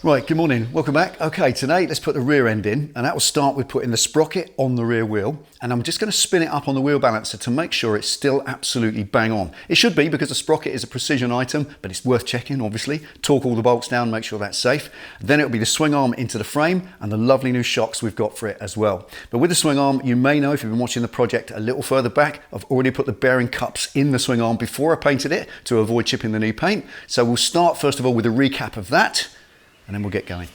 Right, good morning, welcome back. Okay, today let's put the rear end in, and that will start with putting the sprocket on the rear wheel, and I'm just going to spin it up on the wheel balancer to make sure it's still absolutely bang on. It should be, because the sprocket is a precision item, but it's worth checking obviously. Torque all the bolts down, make sure that's safe. Then it'll be the swing arm into the frame and the lovely new shocks we've got for it as well. But with the swing arm, you may know if you've been watching the project a little further back, I've already put the bearing cups in the swing arm before I painted it to avoid chipping the new paint. So we'll start first of all with a recap of that, and then we'll get going.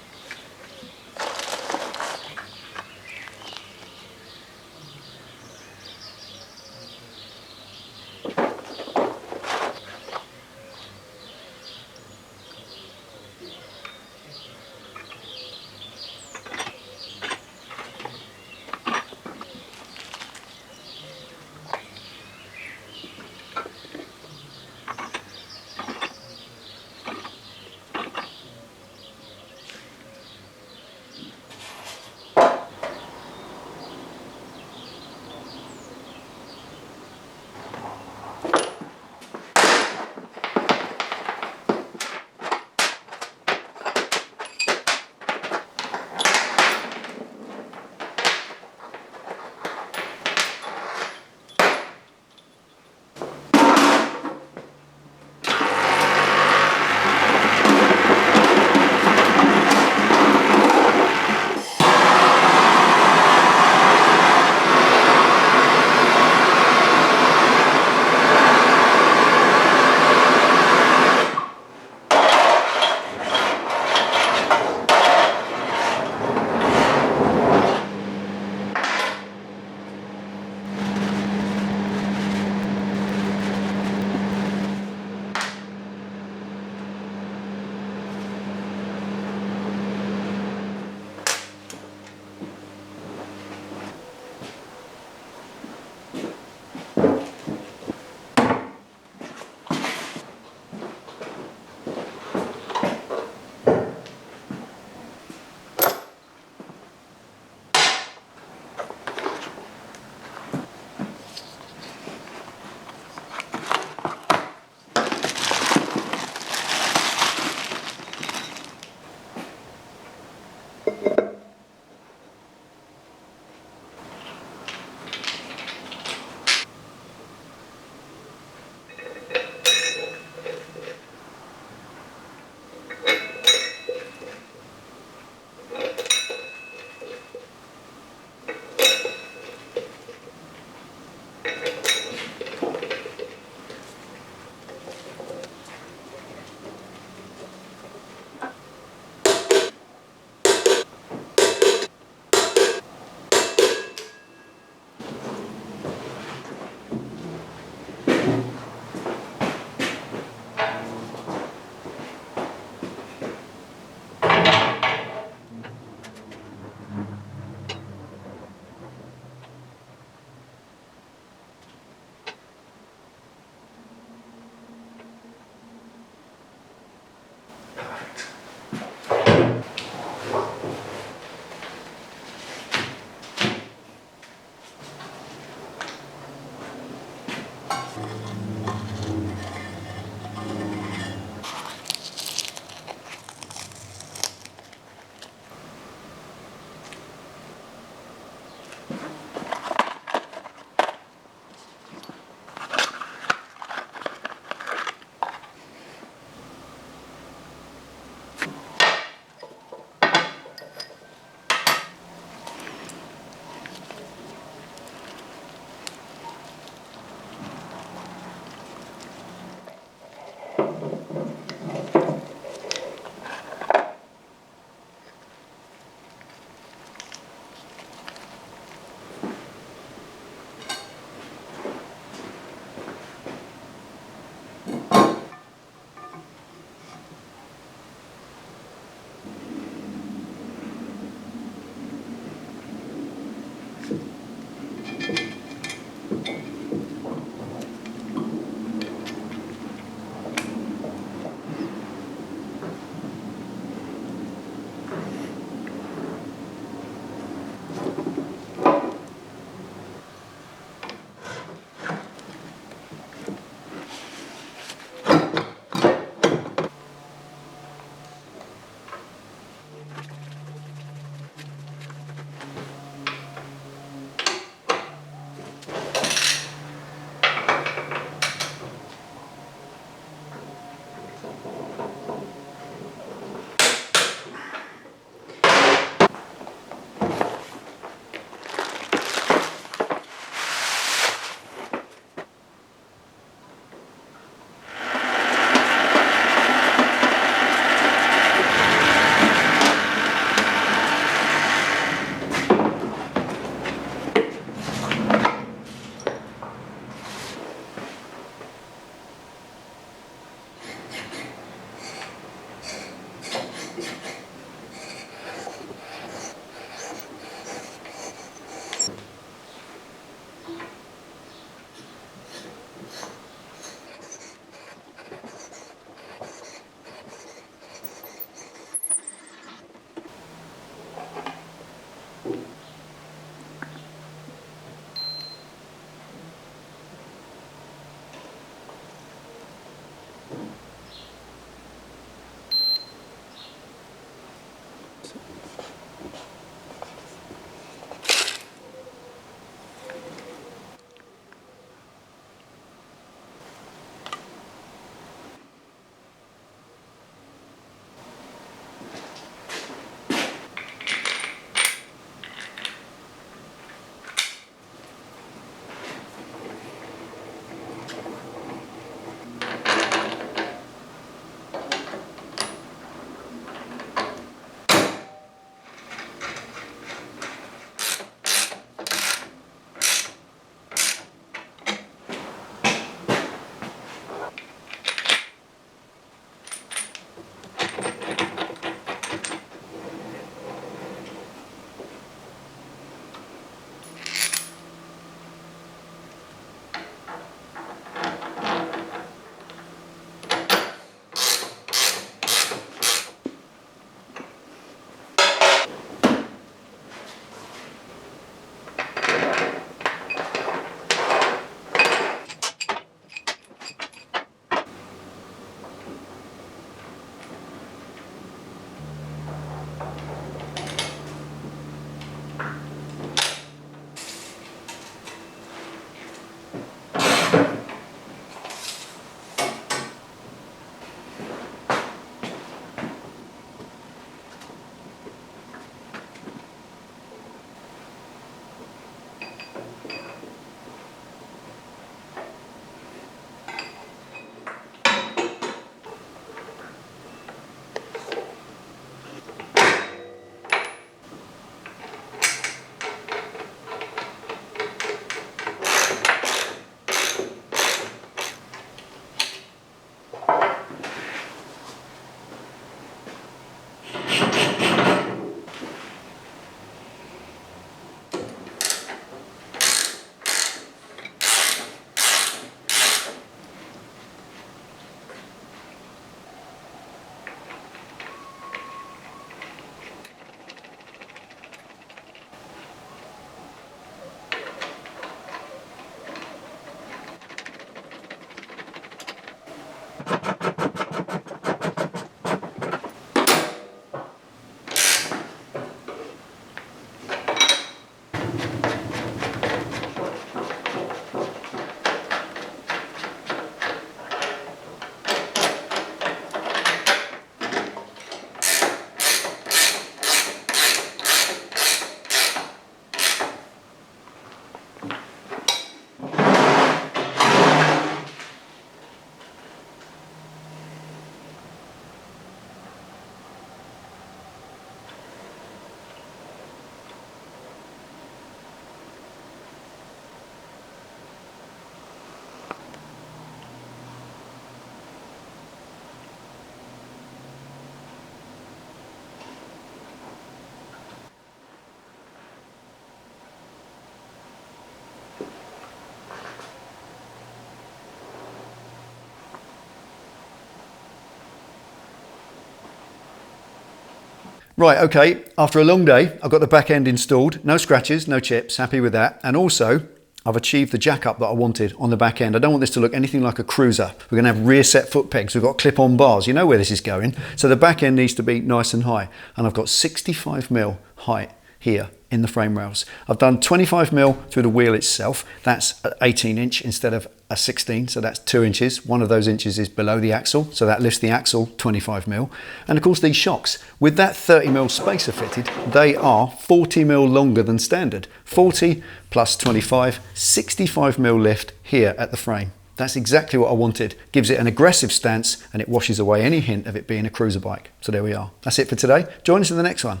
Right, okay, after a long day, I've got the back end installed. No scratches, no chips, happy with that. And also, I've achieved the jack up that I wanted on the back end. I don't want this to look anything like a cruiser. We're gonna have rear set foot pegs. We've got clip-on bars. You know where this is going. So the back end needs to be nice and high. And I've got 65mm height here in the frame rails. I've done 25mm through the wheel itself. That's 18 inch instead of a 16, so that's 2 inches. One of those inches is below the axle, so that lifts the axle 25mm. And of course these shocks, with that 30mm spacer fitted, they are 40mm longer than standard. 40 plus 25, 65mm lift here at the frame. That's exactly what I wanted. Gives it an aggressive stance and it washes away any hint of it being a cruiser bike. So there we are. That's it for today. Join us in the next one.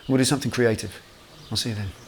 We'll do something creative. I'll see you then.